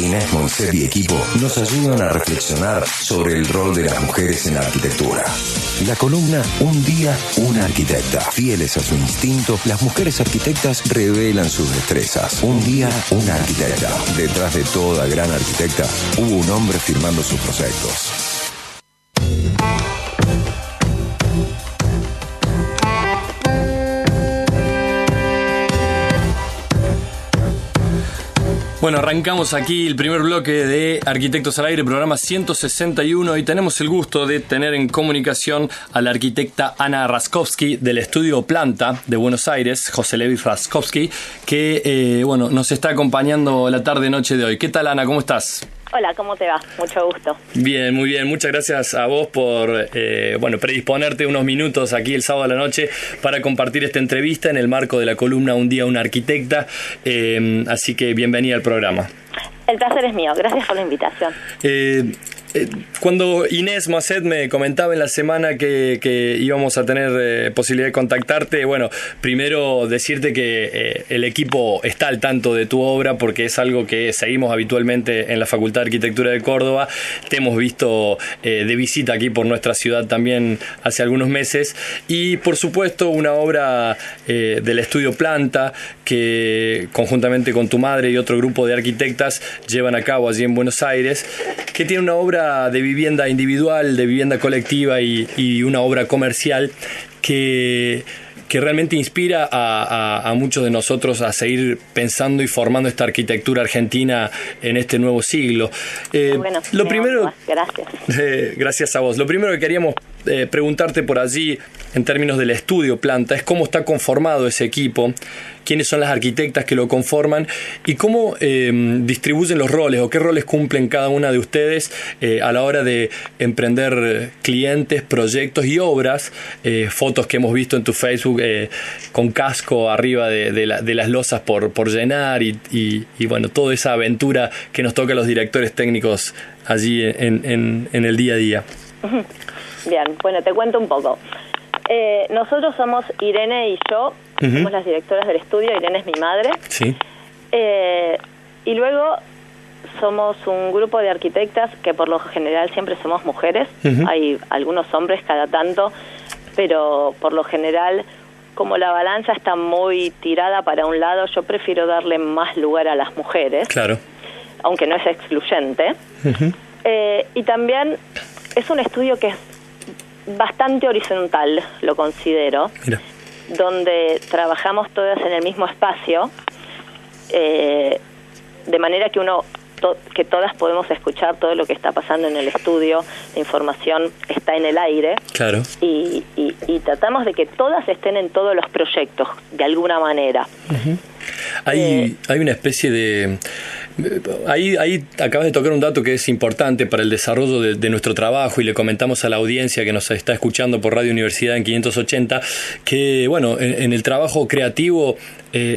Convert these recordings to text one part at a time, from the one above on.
Inés Monset y equipo nos ayudan a reflexionar sobre el rol de las mujeres en la arquitectura. La columna Un día, una arquitecta. Fieles a su instinto, las mujeres arquitectas revelan sus destrezas. Un día, una arquitecta. Detrás de toda gran arquitecta, hubo un hombre firmando sus proyectos. Bueno, arrancamos aquí el primer bloque de Arquitectos al Aire, programa 161, y tenemos el gusto de tener en comunicación a la arquitecta Ana Raskowski del estudio Planta de Buenos Aires, José Levi Raskowski, que nos está acompañando la tarde-noche de hoy. ¿Qué tal, Ana? ¿Cómo estás? Hola, ¿cómo te va? Mucho gusto. Bien, muy bien. Muchas gracias a vos por predisponerte unos minutos aquí el sábado a la noche para compartir esta entrevista en el marco de la columna Un día, una arquitecta. Así que bienvenida al programa. El placer es mío. Gracias por la invitación. Cuando Inés Monset me comentaba en la semana que íbamos a tener posibilidad de contactarte, primero decirte que el equipo está al tanto de tu obra porque es algo que seguimos habitualmente en la Facultad de Arquitectura de Córdoba. Te hemos visto de visita aquí por nuestra ciudad también hace algunos meses, y por supuesto una obra del estudio Planta que conjuntamente con tu madre y otro grupo de arquitectas llevan a cabo allí en Buenos Aires, que tiene una obra de vivienda individual, de vivienda colectiva y una obra comercial que realmente inspira a muchos de nosotros a seguir pensando y formando esta arquitectura argentina en este nuevo siglo. Lo primero, gracias. Gracias a vos. Lo primero que queríamos preguntarte por allí, en términos del estudio Planta, es cómo está conformado ese equipo, quiénes son las arquitectas que lo conforman y cómo distribuyen los roles o qué roles cumplen cada una de ustedes a la hora de emprender clientes, proyectos y obras. Fotos que hemos visto en tu Facebook con casco arriba de las losas por llenar y toda esa aventura que nos toca a los directores técnicos allí en el día a día. Bien, te cuento un poco. Nosotros somos Irene y yo, somos las directoras del estudio. Irene es mi madre. Sí. Y luego somos un grupo de arquitectas que por lo general siempre somos mujeres. Hay algunos hombres cada tanto, pero por lo general, como la balanza está muy tirada para un lado, yo prefiero darle más lugar a las mujeres. Claro. Aunque no es excluyente. Y también es un estudio que es bastante horizontal, lo considero. Mira. Donde trabajamos todas en el mismo espacio, de manera que todas podemos escuchar todo lo que está pasando en el estudio. La información está en el aire. Claro. Y tratamos de que todas estén en todos los proyectos, de alguna manera. Hay una especie de... Ahí acabas de tocar un dato que es importante para el desarrollo de nuestro trabajo, y le comentamos a la audiencia que nos está escuchando por Radio Universidad en 580 que en el trabajo creativo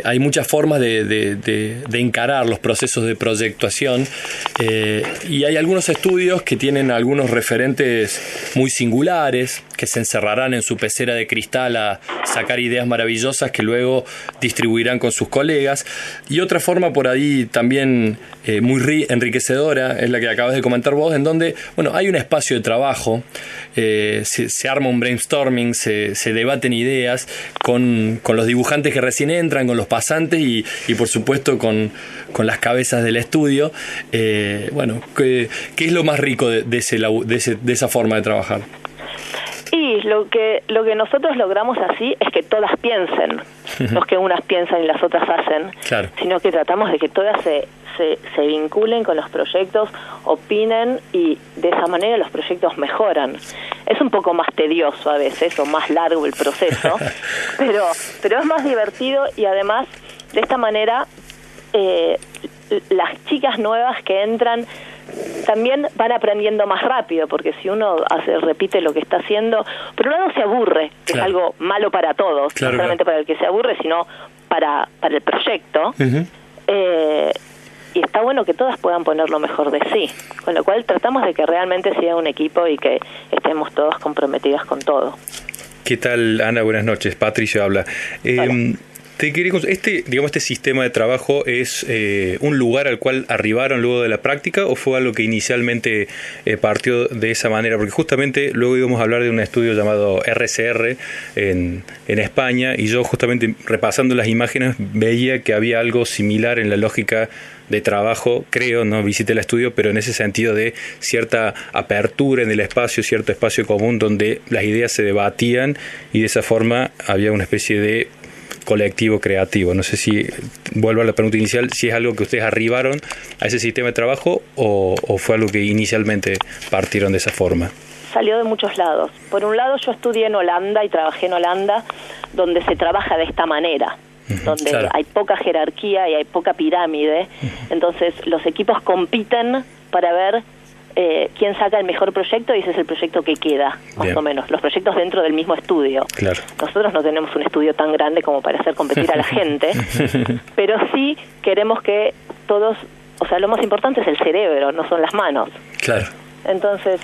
hay muchas formas de encarar los procesos de proyectuación, y hay algunos estudios que tienen algunos referentes muy singulares que se encerrarán en su pecera de cristal a sacar ideas maravillosas que luego distribuirán con sus colegas, y otra forma por ahí también muy enriquecedora es la que acabas de comentar vos, en donde hay un espacio de trabajo, se arma un brainstorming, se debaten ideas con los dibujantes que recién entran, con los pasantes y por supuesto con las cabezas del estudio. ¿Qué es lo más rico de esa forma de trabajar? Y lo que nosotros logramos así es que todas piensen, no es que unas piensan y las otras hacen, claro, sino que tratamos de que todas se vinculen con los proyectos, opinen, y de esa manera los proyectos mejoran. Es un poco más tedioso a veces, o más largo el proceso, pero es más divertido, y además de esta manera las chicas nuevas que entran también van aprendiendo más rápido, porque si uno repite lo que está haciendo, por un lado se aburre, que claro, es algo malo para todos, claro, no solamente para el que se aburre, sino para el proyecto. Y está bueno que todas puedan poner lo mejor de sí, con lo cual tratamos de que realmente sea un equipo y que estemos todos comprometidas con todo. ¿Qué tal, Ana? Buenas noches. Patricio habla. Este sistema de trabajo es un lugar al cual arribaron luego de la práctica, o fue algo que inicialmente partió de esa manera, porque justamente luego íbamos a hablar de un estudio llamado RCR en España, y yo justamente repasando las imágenes veía que había algo similar en la lógica de trabajo, creo, no visité el estudio, pero en ese sentido de cierta apertura en el espacio, cierto espacio común donde las ideas se debatían, y de esa forma había una especie de colectivo creativo. No sé si, vuelvo a la pregunta inicial, si es algo que ustedes arribaron a ese sistema de trabajo o fue algo que inicialmente partieron de esa forma. Salió de muchos lados. Por un lado, yo estudié en Holanda y trabajé en Holanda, donde se trabaja de esta manera, donde claro, hay poca jerarquía y hay poca pirámide. Entonces los equipos compiten para ver quién saca el mejor proyecto, y ese es el proyecto que queda, más Bien. O menos. Los proyectos dentro del mismo estudio. Claro. Nosotros no tenemos un estudio tan grande como para hacer competir a la gente, pero sí queremos que todos, o sea, lo más importante es el cerebro, no son las manos. Claro. Entonces,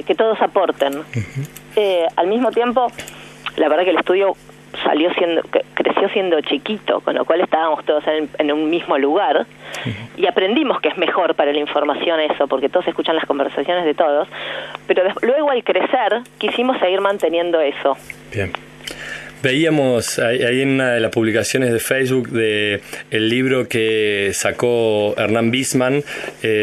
que todos aporten. Al mismo tiempo, la verdad que el estudio creció siendo chiquito, con lo cual estábamos todos en un mismo lugar, y aprendimos que es mejor para la información eso, porque todos escuchan las conversaciones de todos, pero luego al crecer quisimos seguir manteniendo eso. Bien. Veíamos ahí en una de las publicaciones de Facebook de el libro que sacó Hernán Bisman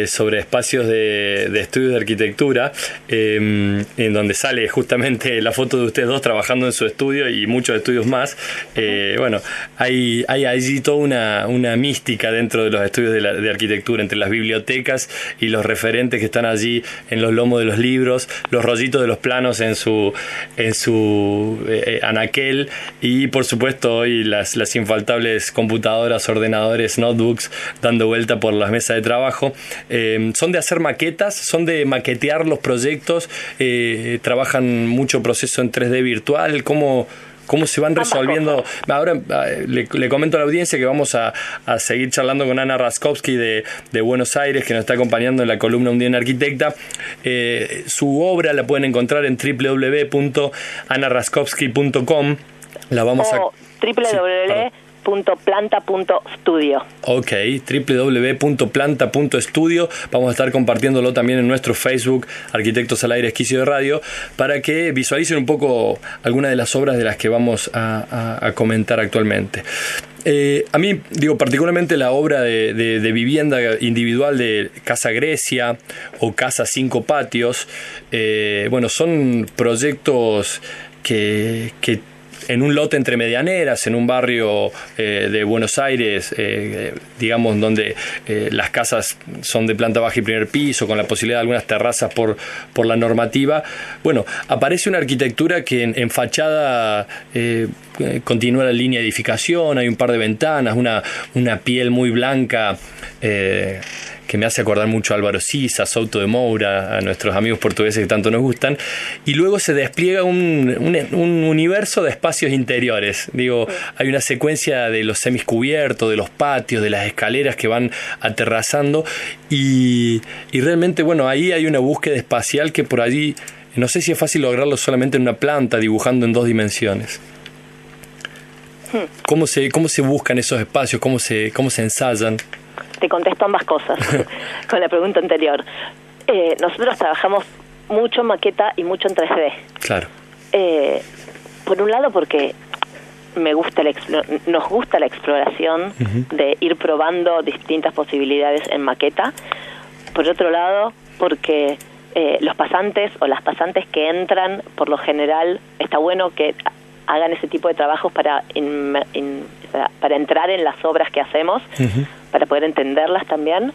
sobre espacios de estudios de arquitectura, en donde sale justamente la foto de ustedes dos trabajando en su estudio y muchos estudios más. Bueno, hay allí toda una mística dentro de los estudios de arquitectura, entre las bibliotecas y los referentes que están allí en los lomos de los libros, los rollitos de los planos en su anaquel, y por supuesto hoy las infaltables computadoras, ordenadores, notebooks dando vuelta por las mesas de trabajo. Son de hacer maquetas, son de maquetear los proyectos, trabajan mucho proceso en 3D virtual. ¿Cómo se van resolviendo? Ahora le comento a la audiencia que vamos a seguir charlando con Ana Raskowski de Buenos Aires, que nos está acompañando en la columna Un Día en Arquitecta. Su obra la pueden encontrar en www.anaraskowski.com. La vamos a www.planta.studio. Ok, www.planta.studio. Vamos a estar compartiéndolo también en nuestro Facebook, Arquitectos al Aire Esquicio de Radio, para que visualicen un poco algunas de las obras de las que vamos a comentar actualmente. A mí, particularmente la obra de vivienda individual de Casa Grecia o Casa 5 Patios, son proyectos que en un lote entre medianeras, en un barrio de Buenos Aires, donde las casas son de planta baja y primer piso, con la posibilidad de algunas terrazas por la normativa. Bueno, aparece una arquitectura que en fachada continúa la línea de edificación, hay un par de ventanas, una piel muy blanca, que me hace acordar mucho a Álvaro Siza, Souto de Moura, a nuestros amigos portugueses que tanto nos gustan, y luego se despliega un universo de espacios interiores. Hay una secuencia de los semiscubiertos, de los patios, de las escaleras que van aterrazando, y realmente, ahí hay una búsqueda espacial que por allí, no sé si es fácil lograrlo solamente en una planta, dibujando en 2 dimensiones. ¿Cómo se buscan esos espacios? ¿Cómo se ensayan? Te contesto ambas cosas con la pregunta anterior. Nosotros trabajamos mucho en maqueta y mucho en 3D. Claro. Por un lado porque nos gusta la exploración de ir probando distintas posibilidades en maqueta. Por otro lado porque los pasantes o las pasantes que entran, por lo general, está bueno que hagan ese tipo de trabajos para entrar en las obras que hacemos, para poder entenderlas también.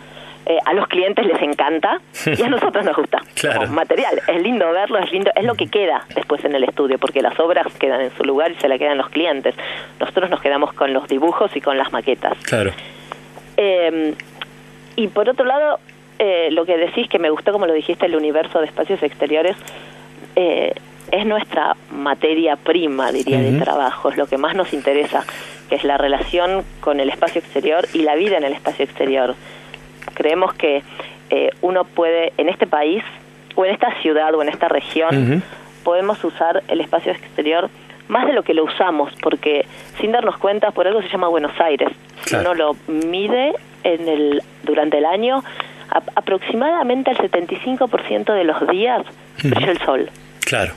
A los clientes les encanta y a nosotros nos gusta. Claro. Como material, es lindo verlo, es lo que queda después en el estudio, porque las obras quedan en su lugar y se la quedan los clientes. Nosotros nos quedamos con los dibujos y con las maquetas. Claro. Y por otro lado, lo que decís, que me gustó como lo dijiste, el universo de espacios exteriores, es nuestra materia prima, diría, de trabajo, es lo que más nos interesa, que es la relación con el espacio exterior y la vida en el espacio exterior. Creemos que uno puede, en este país, o en esta ciudad, o en esta región, podemos usar el espacio exterior más de lo que lo usamos, porque sin darnos cuenta, por algo se llama Buenos Aires. Claro. Uno lo mide durante el año, aproximadamente el 75% de los días brilla el sol. Claro.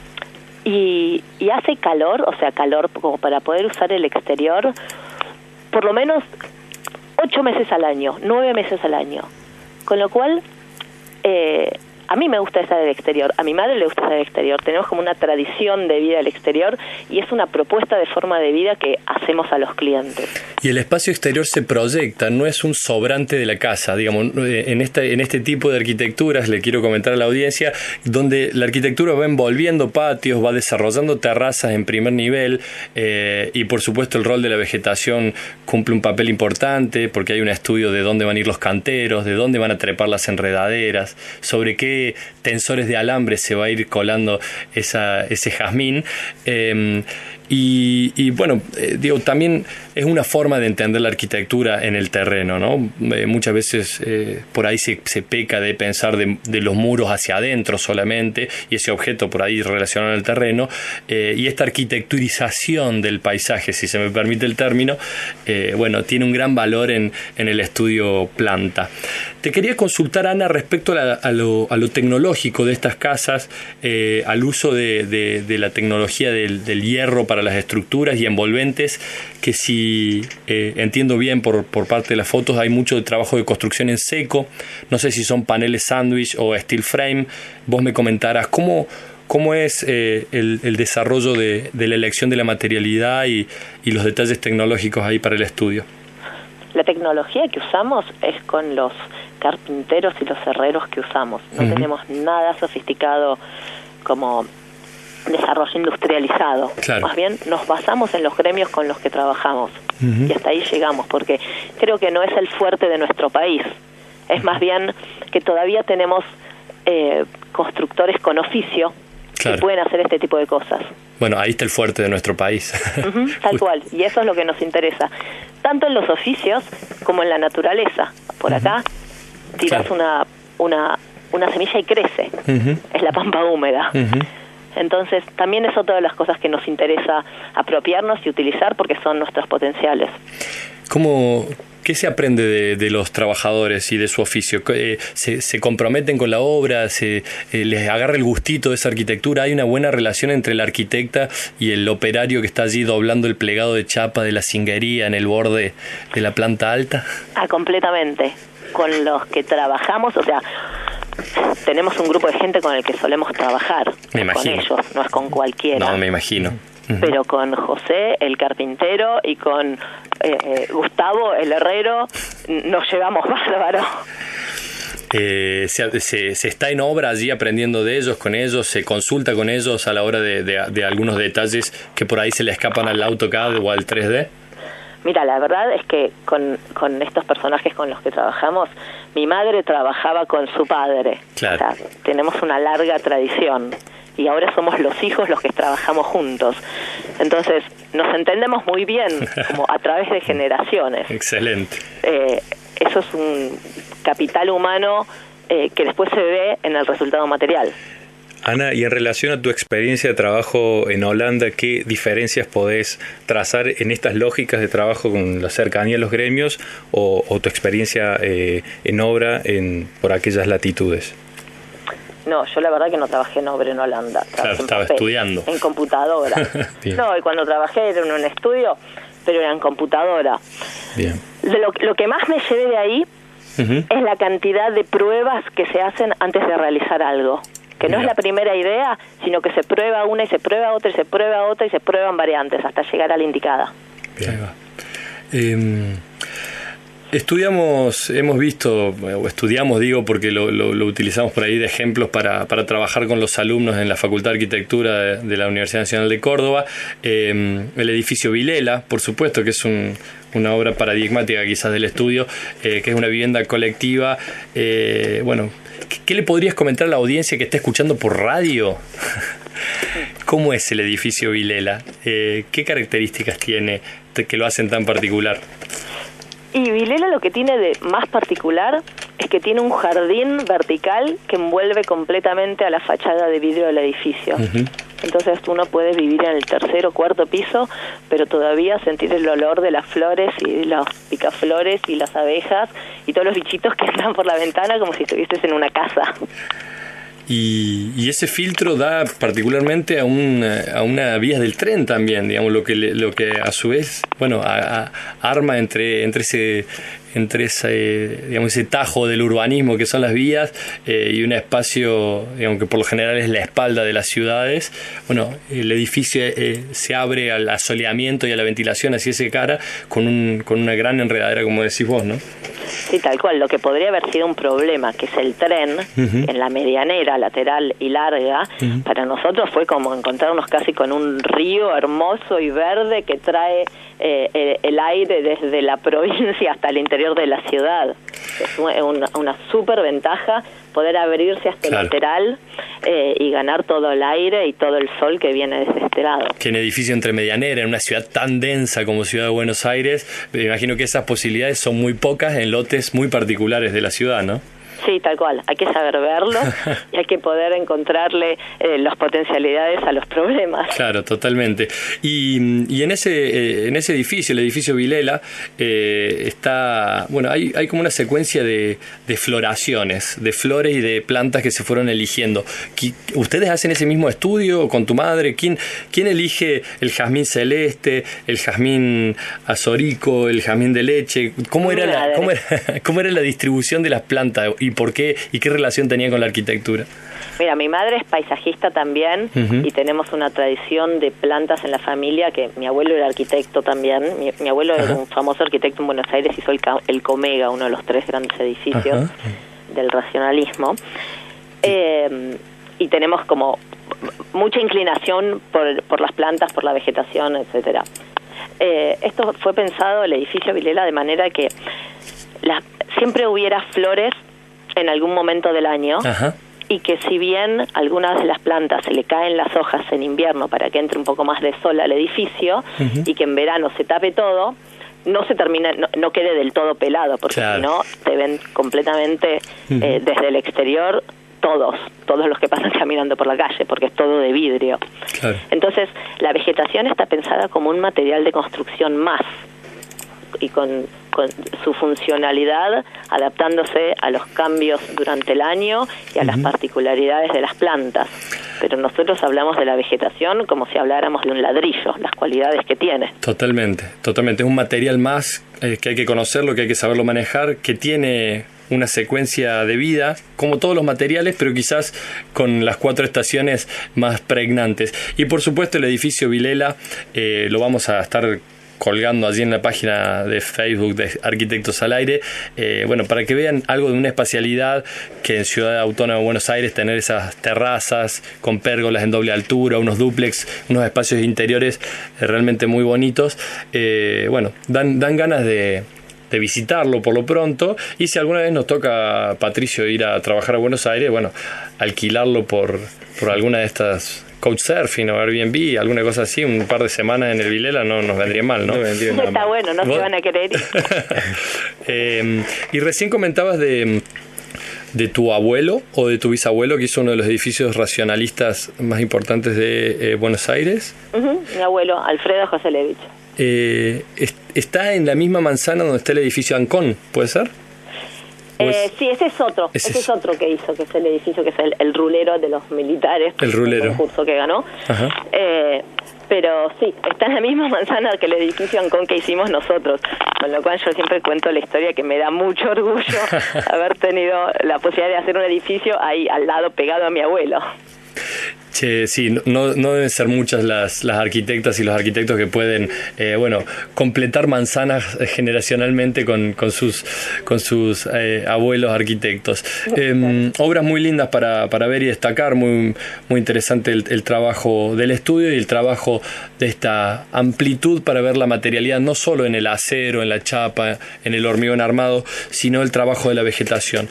Y hace calor, o sea, calor como para poder usar el exterior, por lo menos 8 meses al año, 9 meses al año. Con lo cual, a mí me gusta estar al exterior, a mi madre le gusta estar al exterior, tenemos como una tradición de vida al exterior y es una propuesta de forma de vida que hacemos a los clientes. Y el espacio exterior se proyecta, no es un sobrante de la casa, digamos, en este tipo de arquitecturas, le quiero comentar a la audiencia, donde la arquitectura va envolviendo patios, va desarrollando terrazas en primer nivel, y por supuesto el rol de la vegetación cumple un papel importante, porque hay un estudio de dónde van a ir los canteros, de dónde van a trepar las enredaderas, sobre qué tensores de alambre se va a ir colando ese jazmín. Y bueno, digo, también es una forma de entender la arquitectura en el terreno, ¿no? Muchas veces por ahí se peca de pensar de los muros hacia adentro solamente, y ese objeto por ahí relacionado al terreno, y esta arquitecturización del paisaje, si se me permite el término, bueno, tiene un gran valor en el estudio planta. Te quería consultar, Ana, respecto a lo tecnológico de estas casas, al uso de la tecnología del hierro para las estructuras y envolventes, que si entiendo bien por parte de las fotos, hay mucho trabajo de construcción en seco. No sé si son paneles sándwich o steel frame. Vos me comentarás cómo es el desarrollo de la elección de la materialidad y los detalles tecnológicos ahí para el estudio. La tecnología que usamos es con los carpinteros y los herreros que usamos. No tenemos nada sofisticado como desarrollo industrializado. Claro. Más bien nos basamos en los gremios con los que trabajamos y hasta ahí llegamos, porque creo que no es el fuerte de nuestro país. Es más bien que todavía tenemos constructores con oficio que pueden hacer este tipo de cosas. Bueno, ahí está el fuerte de nuestro país. Tal cual, y eso es lo que nos interesa, tanto en los oficios como en la naturaleza. Por acá tiras una semilla y crece. Es la pampa húmeda. Entonces también es otra de las cosas que nos interesa apropiarnos y utilizar, porque son nuestros potenciales. ¿Qué se aprende de los trabajadores y de su oficio? ¿Se comprometen con la obra? ¿Les agarra el gustito de esa arquitectura? ¿Hay una buena relación entre la arquitecta y el operario que está allí doblando el plegado de chapa de la cinguería en el borde de la planta alta? Completamente. Con los que trabajamos, o sea, tenemos un grupo de gente con el que solemos trabajar. Me imagino. Con ellos, no es con cualquiera. No, me imagino. Pero con José, el carpintero, y con Gustavo, el herrero, nos llevamos bárbaro. Se está en obra allí aprendiendo de ellos, con ellos, se consulta con ellos a la hora de algunos detalles que por ahí se le escapan al AutoCAD o al 3D. Mira, la verdad es que con estos personajes con los que trabajamos, mi madre trabajaba con su padre. Claro. O sea, tenemos una larga tradición. Y ahora somos los hijos los que trabajamos juntos. Entonces, nos entendemos muy bien, como a través de generaciones. Excelente. Eso es un capital humano que después se ve en el resultado material. Ana, y en relación a tu experiencia de trabajo en Holanda, ¿qué diferencias podés trazar en estas lógicas de trabajo con la cercanía a los gremios o tu experiencia en obra por aquellas latitudes? No, yo la verdad que no trabajé en obra en Holanda. Claro, estaba estudiando. En computadora. No, y cuando trabajé era en un estudio, pero era en computadora. Bien. Lo que más me llevé de ahí es la cantidad de pruebas que se hacen antes de realizar algo. Que no es la primera idea, sino que se prueba una y se prueba otra y se prueba otra y se prueban variantes hasta llegar a la indicada. Bien. Hemos visto, o estudiamos, digo, porque lo utilizamos por ahí de ejemplos para trabajar con los alumnos en la Facultad de Arquitectura de la Universidad Nacional de Córdoba, el edificio Vilela, por supuesto, que es una obra paradigmática quizás del estudio, que es una vivienda colectiva. Bueno, ¿qué le podrías comentar a la audiencia que está escuchando por radio? ¿Cómo es el edificio Vilela? ¿Qué características tiene que lo hacen tan particular? Y Vilela lo que tiene de más particular es que tiene un jardín vertical que envuelve completamente a la fachada de vidrio del edificio. Entonces uno puede vivir en el tercer o cuarto piso, pero todavía sentir el olor de las flores y los picaflores y las abejas y todos los bichitos que entran por la ventana como si estuvieses en una casa. Y ese filtro da particularmente a una vía del tren también, digamos, lo que a su vez, bueno, arma entre ese digamos, ese tajo del urbanismo que son las vías y un espacio, digamos, que por lo general es la espalda de las ciudades. Bueno, el edificio se abre al asoleamiento y a la ventilación hacia ese cara con una gran enredadera, como decís vos, ¿no? Sí, tal cual. Lo que podría haber sido un problema, que es el tren, en la medianera, lateral y larga, para nosotros fue como encontrarnos casi con un río hermoso y verde que trae el aire desde la provincia hasta el interior de la ciudad. Es una súper ventaja poder abrirse hasta el lateral y ganar todo el aire y todo el sol que viene desde este lado. Que en edificio entre medianera, en una ciudad tan densa como Ciudad de Buenos Aires, me imagino que esas posibilidades son muy pocas en lotes muy particulares de la ciudad, ¿no? Sí, tal cual. Hay que saber verlo y hay que poder encontrarle las potencialidades a los problemas. Claro, totalmente. Y en ese edificio, el edificio Vilela, está, bueno, hay como una secuencia de floraciones, de flores y de plantas que se fueron eligiendo. ¿Ustedes hacen ese mismo estudio con tu madre? ¿Quién elige el jazmín celeste, el jazmín azorico, el jazmín de leche? ¿Cómo era la distribución de las plantas? ¿Y por qué? ¿Y qué relación tenía con la arquitectura? Mira, mi madre es paisajista también y tenemos una tradición de plantas en la familia, que mi abuelo era arquitecto también. Mi abuelo era un famoso arquitecto en Buenos Aires, hizo el Comega, uno de los 3 grandes edificios del racionalismo. Y tenemos como mucha inclinación por las plantas, por la vegetación, etcétera. Esto fue pensado, el edificio Vilela, de manera que siempre hubiera flores en algún momento del año, y que si bien algunas de las plantas se le caen las hojas en invierno para que entre un poco más de sol al edificio, y que en verano se tape todo, no se termina, no quede del todo pelado, porque si no te ven completamente desde el exterior todos los que pasan caminando por la calle, porque es todo de vidrio. Claro. Entonces la vegetación está pensada como un material de construcción más, y con su funcionalidad adaptándose a los cambios durante el año y a las particularidades de las plantas. Pero nosotros hablamos de la vegetación como si habláramos de un ladrillo, las cualidades que tiene. Totalmente. Es un material más que hay que conocerlo, que hay que saberlo manejar, que tiene una secuencia de vida, como todos los materiales, pero quizás con las 4 estaciones más pregnantes. Y por supuesto el edificio Vilela lo vamos a estar colgando allí en la página de Facebook de Arquitectos al Aire, bueno, para que vean algo de una espacialidad que en Ciudad Autónoma de Buenos Aires, tener esas terrazas con pérgolas en doble altura, unos dúplex, unos espacios interiores realmente muy bonitos, bueno, dan ganas de visitarlo por lo pronto, y si alguna vez nos toca, Patricio, ir a trabajar a Buenos Aires, bueno, alquilarlo por alguna de estas Couchsurfing o Airbnb, alguna cosa así, un par de semanas en el Vilela no nos vendría mal, ¿no? Está bueno, no se van a querer ir. Y recién comentabas de tu abuelo o de tu bisabuelo, que hizo uno de los edificios racionalistas más importantes de Buenos Aires. Mi abuelo, Alfredo Joselevich. ¿Está en la misma manzana donde está el edificio Ancón, puede ser? Sí, ese es otro. Ese es otro que hizo, que es el edificio, que es el rulero de los militares. El rulero. El concurso que ganó. Pero sí, está en la misma manzana que el edificio Ancón que hicimos nosotros. Con lo cual yo siempre cuento la historia, que me da mucho orgullo haber tenido la posibilidad de hacer un edificio ahí al lado, pegado a mi abuelo. Sí, no deben ser muchas las arquitectas y los arquitectos que pueden completar manzanas generacionalmente con sus abuelos arquitectos. Obras muy lindas para ver y destacar, muy interesante el trabajo del estudio y el trabajo de esta amplitud para ver la materialidad no solo en el acero, en la chapa, en el hormigón armado, sino el trabajo de la vegetación.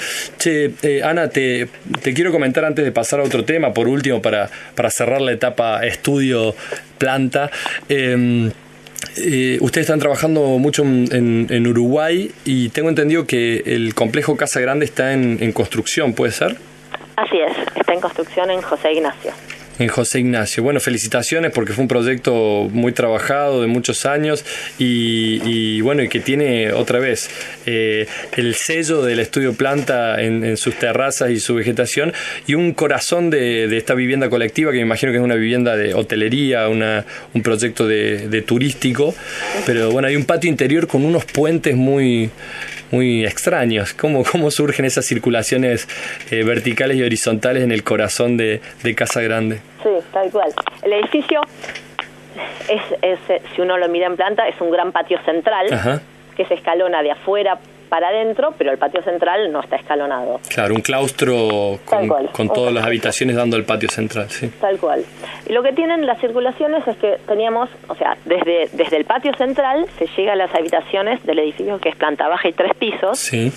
Ana, te quiero comentar antes de pasar a otro tema, por último, para cerrar la etapa estudio planta. Ustedes están trabajando mucho en Uruguay, y tengo entendido que el complejo Casa Grande está en construcción, ¿puede ser? Así es, está en construcción en José Ignacio. En José Ignacio. Bueno, felicitaciones porque fue un proyecto muy trabajado, de muchos años y bueno, y que tiene otra vez el sello del Estudio Planta en sus terrazas y su vegetación y un corazón de esta vivienda colectiva que me imagino que es una vivienda de hotelería, un proyecto de turístico, pero bueno, hay un patio interior con unos puentes muy extraños. ¿Cómo surgen esas circulaciones verticales y horizontales en el corazón de Casa Grande? Sí, tal cual. El edificio es si uno lo mira en planta, es un gran patio central. Ajá. Que se escalona de afuera para adentro, pero el patio central no está escalonado. Claro, un claustro con todas las habitaciones dando el patio central, sí. Tal cual. Y lo que tienen las circulaciones es que teníamos, o sea, desde el patio central se llega a las habitaciones del edificio, que es planta baja y 3 pisos. Sí.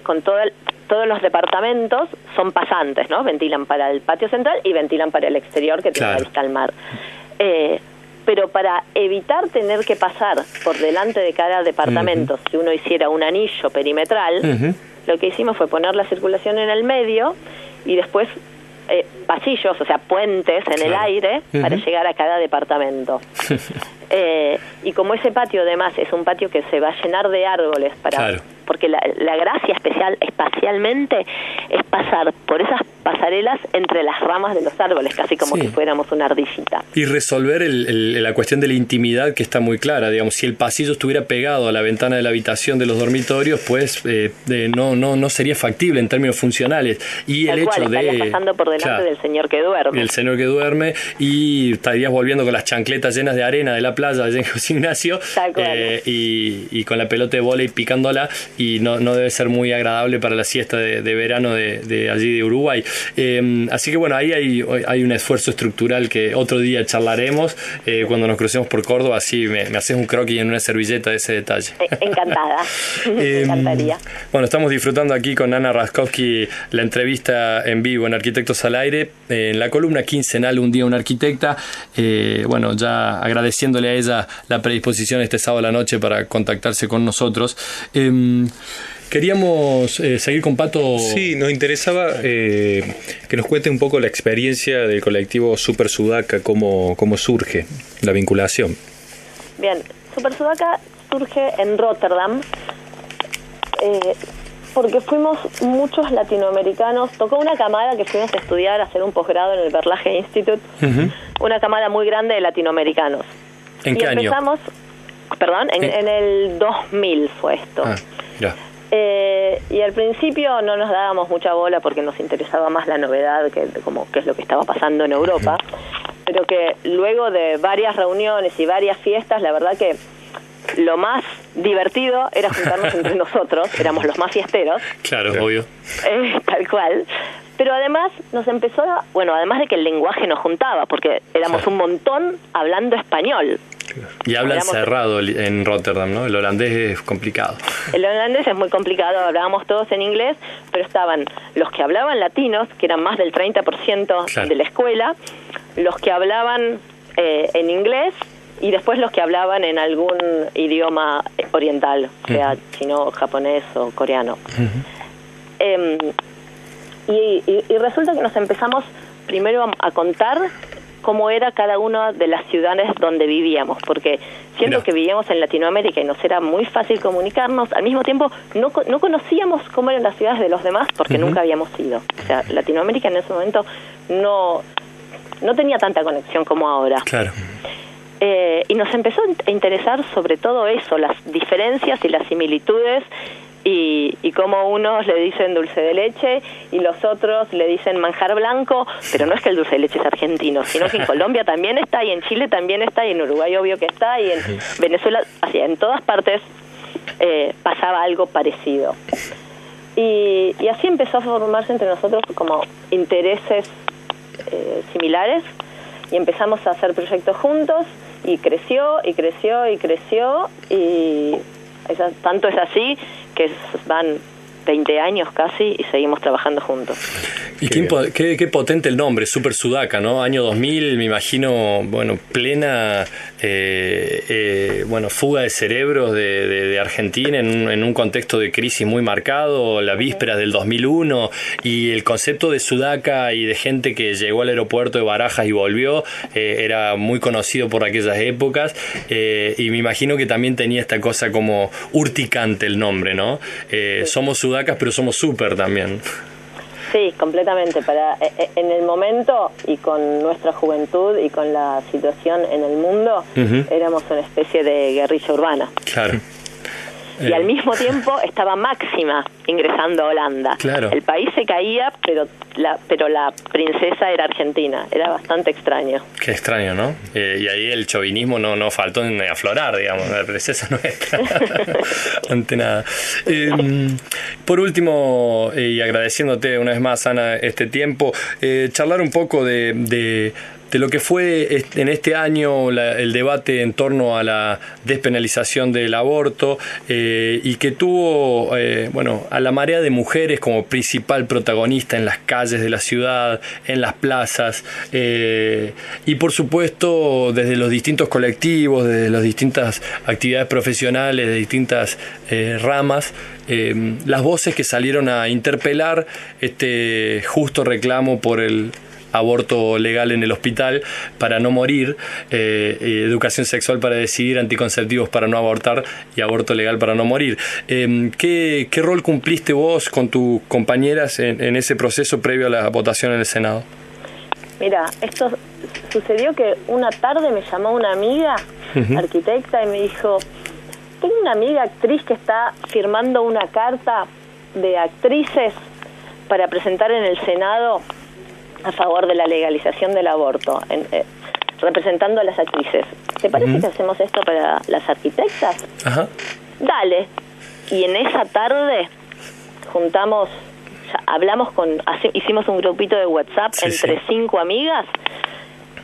Con todos los departamentos son pasantes, ¿no? Ventilan para el patio central y ventilan para el exterior, que tiene la vista al mar. Pero para evitar tener que pasar por delante de cada departamento, si uno hiciera un anillo perimetral, lo que hicimos fue poner la circulación en el medio y después pasillos, o sea, puentes en el aire para llegar a cada departamento. Y como ese patio además es un patio que se va a llenar de árboles porque la gracia espacialmente es pasar por esas pasarelas entre las ramas de los árboles, casi como si fuéramos una ardillita. Y resolver la cuestión de la intimidad, que está muy clara, digamos, si el pasillo estuviera pegado a la ventana de la habitación de los dormitorios, pues no sería factible en términos funcionales. Y el hecho de pasando por delante del señor que duerme. El señor que duerme, y estarías volviendo con las chancletas llenas de arena de la playa allá en José Ignacio, y con la pelota de vóley picándola, y no debe ser muy agradable para la siesta de verano de allí de Uruguay. Así que bueno, ahí hay un esfuerzo estructural que otro día charlaremos cuando nos crucemos por Córdoba, así me haces un croquis en una servilleta de ese detalle. Encantada, me encantaría. Bueno, estamos disfrutando aquí con Ana Raskowski la entrevista en vivo en Arquitectos al Aire, en la columna quincenal Un Día Una Arquitecta. Bueno, ya agradeciéndole a ella la predisposición este sábado a la noche para contactarse con nosotros. Queríamos seguir con Pato. Sí, nos interesaba que nos cuente un poco la experiencia del colectivo Super Sudaca, cómo surge la vinculación. Bien, Super Sudaca surge en Rotterdam porque fuimos muchos latinoamericanos. Tocó una camada que fuimos a estudiar, a hacer un posgrado en el Berlage Institute, una camada muy grande de latinoamericanos. ¿En qué año? Empezamos, en el 2000 fue esto. Ya. Y al principio no nos dábamos mucha bola porque nos interesaba más la novedad que es lo que estaba pasando en Europa, pero que luego de varias reuniones y varias fiestas, la verdad que lo más divertido era juntarnos entre nosotros, éramos los más fiesteros. Claro, obvio. Tal cual. Pero además nos empezó además de que el lenguaje nos juntaba, porque éramos un montón hablando español. Y hablan cerrado en Rotterdam, ¿no? El holandés es complicado. El holandés es muy complicado, hablábamos todos en inglés, pero estaban los que hablaban latinos, que eran más del 30% de la escuela, los que hablaban en inglés, y después los que hablaban en algún idioma oriental, sea chino, japonés o coreano. Y resulta que nos empezamos primero a contar cómo era cada una de las ciudades donde vivíamos, porque siendo que vivíamos en Latinoamérica y nos era muy fácil comunicarnos, al mismo tiempo no conocíamos cómo eran las ciudades de los demás porque nunca habíamos ido. O sea, Latinoamérica en ese momento no tenía tanta conexión como ahora. Claro. Y nos empezó a interesar sobre todo eso, las diferencias y las similitudes, y cómo unos le dicen dulce de leche y los otros le dicen manjar blanco, pero no es que el dulce de leche es argentino, sino que en Colombia también está, y en Chile también está, y en Uruguay obvio que está, y en Venezuela, así, en todas partes pasaba algo parecido. Y así empezó a formarse entre nosotros como intereses similares, y empezamos a hacer proyectos juntos, y creció, y creció, y creció, y tanto es así que van 20 años casi y seguimos trabajando juntos. Y qué potente el nombre, Super Sudaca, ¿no? Año 2000, me imagino, bueno, plena fuga de cerebros de Argentina en un contexto de crisis muy marcado, la víspera del 2001, y el concepto de Sudaca y de gente que llegó al aeropuerto de Barajas y volvió, era muy conocido por aquellas épocas, y me imagino que también tenía esta cosa como urticante el nombre, ¿no? Somos sudacas, pero somos súper también. Sí, completamente. En el momento y con nuestra juventud y con la situación en el mundo, éramos una especie de guerrilla urbana. Claro. Y al mismo tiempo estaba Máxima ingresando a Holanda. Claro. El país se caía, pero la princesa era argentina. Era bastante extraño. Qué extraño, ¿no? Y ahí el chauvinismo no faltó en aflorar, digamos. La princesa no está ante nada. Por último, y agradeciéndote una vez más, Ana, este tiempo, charlar un poco de lo que fue en este año el debate en torno a la despenalización del aborto, y que tuvo a la marea de mujeres como principal protagonista en las calles de la ciudad, en las plazas, y por supuesto desde los distintos colectivos, desde las distintas actividades profesionales, de distintas ramas, las voces que salieron a interpelar este justo reclamo por el aborto legal en el hospital para no morir, educación sexual para decidir, anticonceptivos para no abortar y aborto legal para no morir. ¿Qué rol cumpliste vos con tus compañeras en ese proceso previo a la votación en el Senado? Mira, esto sucedió que una tarde me llamó una amiga, arquitecta, y me dijo: tengo una amiga actriz que está firmando una carta de actrices para presentar en el Senado a favor de la legalización del aborto, representando a las actrices. ¿Te parece que hacemos esto para las arquitectas? Ajá. Dale. Y en esa tarde juntamos, hicimos un grupito de WhatsApp entre 5 amigas,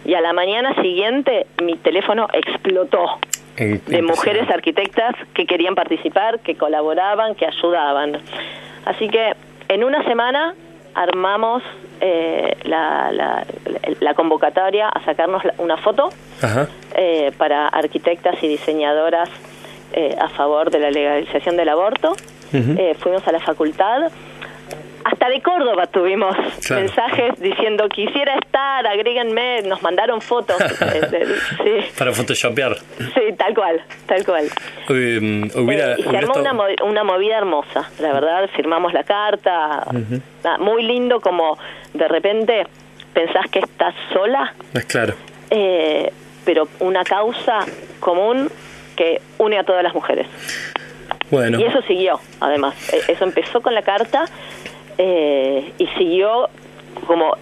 y a la mañana siguiente mi teléfono explotó de mujeres arquitectas que querían participar, que colaboraban, que ayudaban. Así que en una semana armamos la convocatoria a sacarnos una foto para arquitectas y diseñadoras a favor de la legalización del aborto. Fuimos a la facultad. Hasta de Córdoba tuvimos mensajes diciendo: quisiera estar, agréguenme, nos mandaron fotos. Para photoshopear. Sí, tal cual. Y se armó una movida hermosa, la verdad. Firmamos la carta, muy lindo, como de repente pensás que estás sola. Es claro. Pero una causa común que une a todas las mujeres. Bueno. Y eso siguió, además. Eso empezó con la carta, y siguió como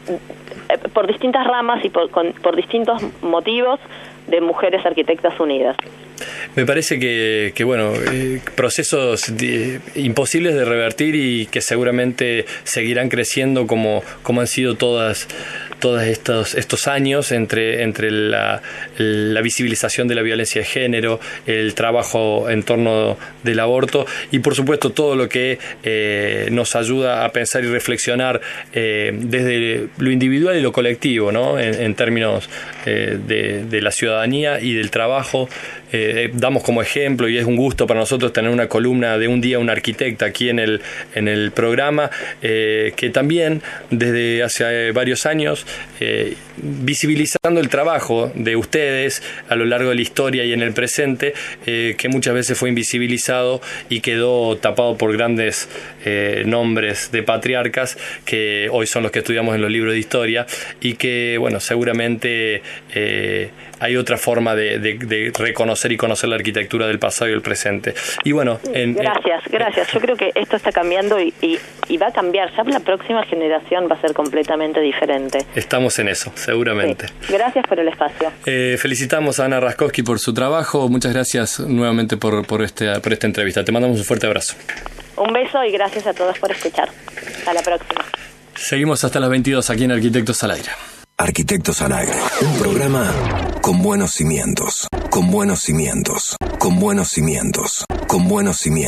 por distintas ramas y por distintos motivos de Mujeres Arquitectas Unidas. Me parece que procesos imposibles de revertir y que seguramente seguirán creciendo como han sido todos estos años entre la visibilización de la violencia de género, el trabajo en torno del aborto y por supuesto todo lo que nos ayuda a pensar y reflexionar desde lo individual y lo colectivo, ¿no? En términos de la ciudadanía y del trabajo. Damos como ejemplo, y es un gusto para nosotros tener una columna de Un Día una Arquitecta aquí en el programa, que también desde hace varios años visibilizando el trabajo de ustedes a lo largo de la historia y en el presente, que muchas veces fue invisibilizado y quedó tapado por grandes nombres de patriarcas que hoy son los que estudiamos en los libros de historia, y que seguramente hay otra forma de reconocer y conocer la arquitectura del pasado y el presente. Y gracias. Yo creo que esto está cambiando y va a cambiar. Ya la próxima generación va a ser completamente diferente. Estamos en eso, seguramente. Sí. Gracias por el espacio. Felicitamos a Ana Raskowski por su trabajo. Muchas gracias nuevamente por esta entrevista. Te mandamos un fuerte abrazo. Un beso y gracias a todos por escuchar. Hasta la próxima. Seguimos hasta las 22 aquí en Arquitectos al Aire. Arquitectos al Aire, un programa con buenos cimientos, con buenos cimientos, con buenos cimientos, con buenos cimientos.